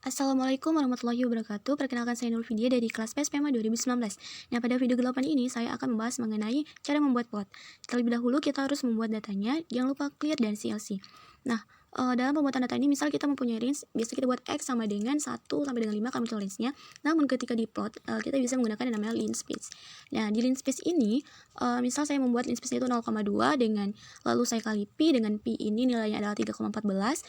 Assalamualaikum warahmatullahi wabarakatuh. Perkenalkan saya Nurvidya dari kelas PSPMA 2019. Nah, pada video 8 ini saya akan membahas mengenai cara membuat plot. Terlebih dahulu kita harus membuat datanya, jangan lupa clear dan CLC. Nah, dalam pembuatan data ini misal kita mempunyai range, biasa kita buat X sama dengan 1 sampai dengan 5 kami tulis range-nya. Namun ketika di plot, kita bisa menggunakan yang namanya linspace. Nah, di linspace ini, misal saya membuat linspace-nya itu 0,2 dengan lalu saya kali pi dengan pi ini nilainya adalah 3,14.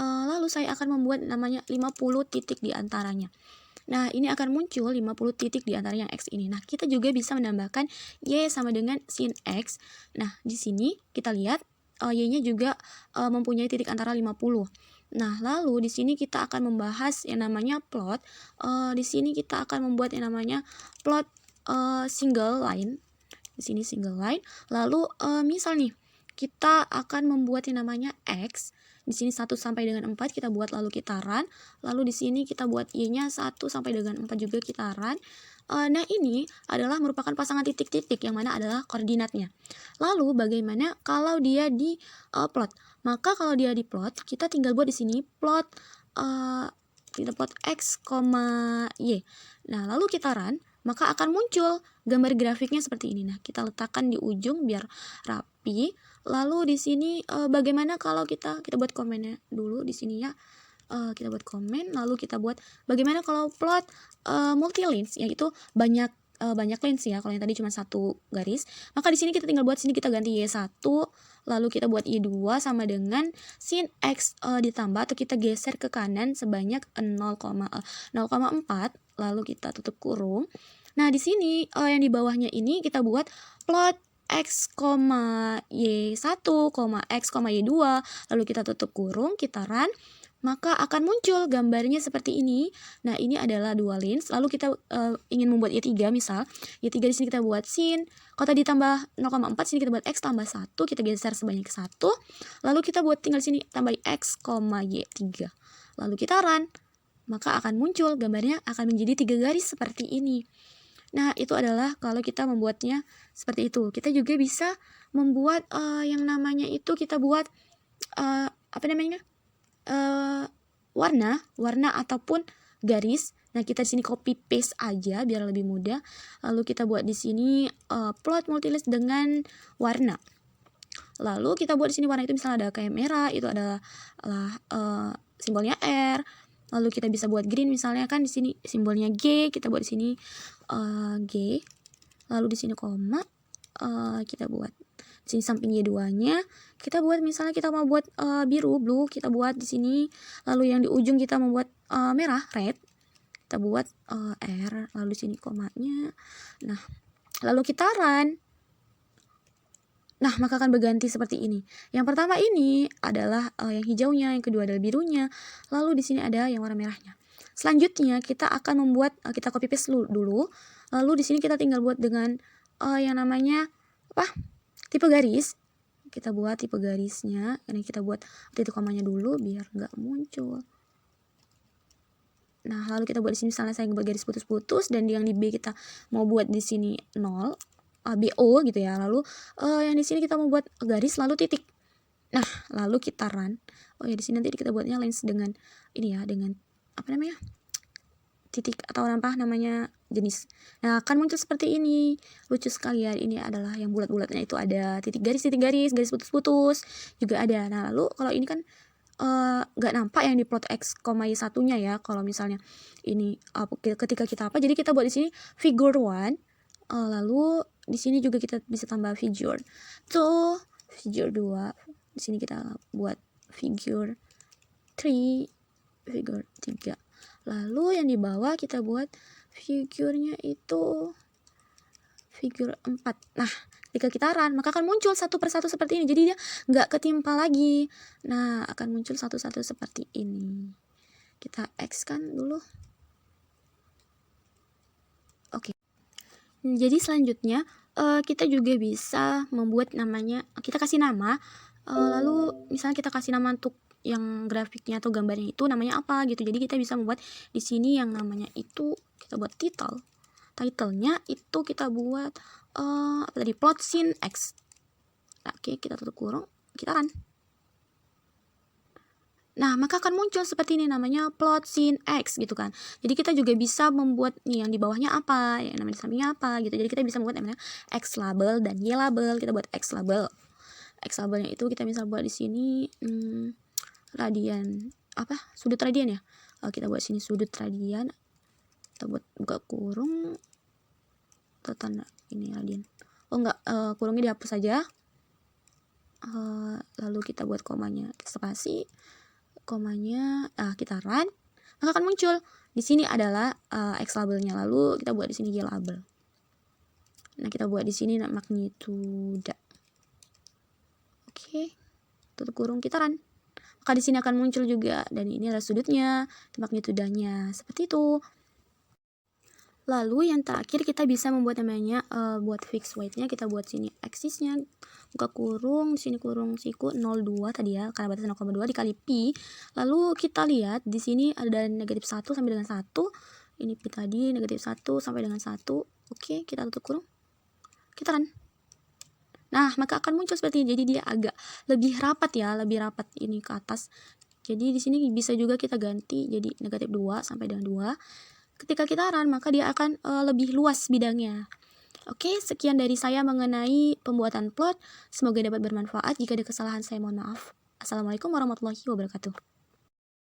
Lalu saya akan membuat namanya 50 titik di antaranya. Nah, ini akan muncul 50 titik di antara yang X ini. Nah, kita juga bisa menambahkan Y sama dengan sin X. Nah, di sini kita lihat Y-nya juga mempunyai titik antara 50. Nah, lalu di sini kita akan membahas yang namanya plot. Di sini kita akan membuat yang namanya plot single line. Di sini single line. Lalu misal nih, kita akan membuat yang namanya X. Di sini 1 sampai dengan 4 kita buat lalu kita run. Lalu di sini kita buat Y-nya 1 sampai dengan 4 juga kita run. Nah, ini adalah merupakan pasangan titik-titik yang mana adalah koordinatnya. Lalu bagaimana kalau dia di plot? Maka kalau dia di plot, kita tinggal buat di sini plot kita plot X, Y. Nah, lalu kita run, maka akan muncul gambar grafiknya seperti ini. Nah, kita letakkan di ujung biar rapi. Lalu di sini bagaimana kalau kita buat komennya dulu di sini ya. Kita buat komen, lalu kita buat bagaimana kalau plot multi lines, yaitu banyak lines ya. Kalau yang tadi cuma satu garis, maka di sini kita tinggal buat sini kita ganti Y1, lalu kita buat Y2 sama dengan sin X ditambah atau kita geser ke kanan sebanyak 0,4, lalu kita tutup kurung. Nah, di sini yang di bawahnya ini kita buat plot X, Y1, X, Y2, lalu kita tutup kurung, kita run, maka akan muncul gambarnya seperti ini. Nah, ini adalah dua lines. Lalu kita ingin membuat Y3 misal. Y3 di sini kita buat sin. Kalau tadi tambah 0,4, sini kita buat X tambah 1, kita geser sebanyak 1. Lalu kita buat tinggal sini tambah X, Y3. Lalu kita run, maka akan muncul gambarnya akan menjadi 3 garis seperti ini. Nah, itu adalah kalau kita membuatnya seperti itu. Kita juga bisa membuat yang namanya itu kita buat warna ataupun garis. Nah, kita di sini copy paste aja biar lebih mudah. Lalu kita buat di sini plot multilist dengan warna. Lalu kita buat di sini warna itu misalnya ada kayak merah, itu adalah simbolnya R. Lalu kita bisa buat green misalnya kan di sini simbolnya G, kita buat di sini G. Lalu di sini koma, kita buat di sini samping Y2-nya. Kita buat misalnya kita mau buat biru, blue, kita buat di sini. Lalu yang di ujung kita membuat merah, red. Kita buat R, lalu di sini komanya. Nah, lalu kita run. Nah, maka akan berganti seperti ini. Yang pertama ini adalah yang hijaunya, yang kedua adalah birunya. Lalu di sini ada yang warna merahnya. Selanjutnya kita akan membuat kita copy paste dulu. Lalu di sini kita tinggal buat dengan yang namanya tipe garis. Kita buat tipe garisnya. Ini kita buat titik komanya dulu biar nggak muncul. Nah, lalu kita buat di sini misalnya saya buat garis putus-putus dan yang di B kita mau buat di sini 0. BO gitu ya. Lalu yang di sini kita membuat garis lalu titik. Nah, lalu kita run. Oh ya, di sini nanti kita buatnya lines dengan ini ya, dengan titik atau namanya jenis. Nah, akan muncul seperti ini. Lucu sekali ya. Ini adalah yang bulat-bulatnya itu ada titik garis, garis putus-putus juga ada. Nah, lalu kalau ini kan nggak nampak yang di plot X, Y1-nya ya. Kalau misalnya ini ketika kita jadi kita buat di sini figure 1. Lalu di sini juga kita bisa tambah figure 2, figure 2. Di sini kita buat figure 3, figure 3. Lalu yang di bawah kita buat figurnya itu figure 4. Nah, ketika kita run, maka akan muncul satu persatu seperti ini. Jadi dia nggak ketimpa lagi. Nah, akan muncul satu-satu seperti ini. Kita X kan dulu. Oke. Jadi selanjutnya kita juga bisa membuat namanya, kita kasih nama, lalu misalnya kita kasih nama untuk yang grafiknya atau gambarnya itu namanya apa gitu. Jadi kita bisa membuat di sini yang namanya itu kita buat title-nya itu kita buat plot sin X. Oke, kita tutup kurung, kita run. Nah, maka akan muncul seperti ini namanya plot sin X gitu kan. Jadi kita juga bisa membuat nih yang di bawahnya apa, yang namanya di sampingnya apa gitu. Jadi kita bisa membuat namanya X label dan Y label. Kita buat X label. X labelnya itu kita misal buat di sini radian apa? Sudut radian ya. Kita buat sini sudut radian. Kita buat buka kurung atau tanda ini radian. Oh enggak, kurungnya dihapus saja. Lalu kita buat komanya, kita spasi komanya, kita run, maka akan muncul di sini adalah X labelnya. Lalu kita buat di sini Y label. Nah, kita buat di sini magnitude. Oke. Tutup kurung, kita run. Maka di sini akan muncul juga, dan ini adalah sudutnya, magnitudanya, seperti itu. Lalu yang terakhir kita bisa membuat namanya buat fixed weight-nya, kita buat sini axis-nya, buka kurung, di sini kurung siku 0,2 tadi ya, karena batasnya 0,2 dikali pi. Lalu kita lihat di sini ada negatif 1 sampai dengan 1. Ini pi tadi negatif 1 sampai dengan 1. Oke, kita tutup kurung. Kita run. Nah, maka akan muncul seperti ini. Jadi dia agak lebih rapat ya, lebih rapat ini ke atas. Jadi di sini bisa juga kita ganti jadi negatif 2 sampai dengan 2. Ketika kita run, maka dia akan lebih luas bidangnya. Oke, sekian dari saya mengenai pembuatan plot. Semoga dapat bermanfaat. Jika ada kesalahan, saya mohon maaf. Assalamualaikum warahmatullahi wabarakatuh.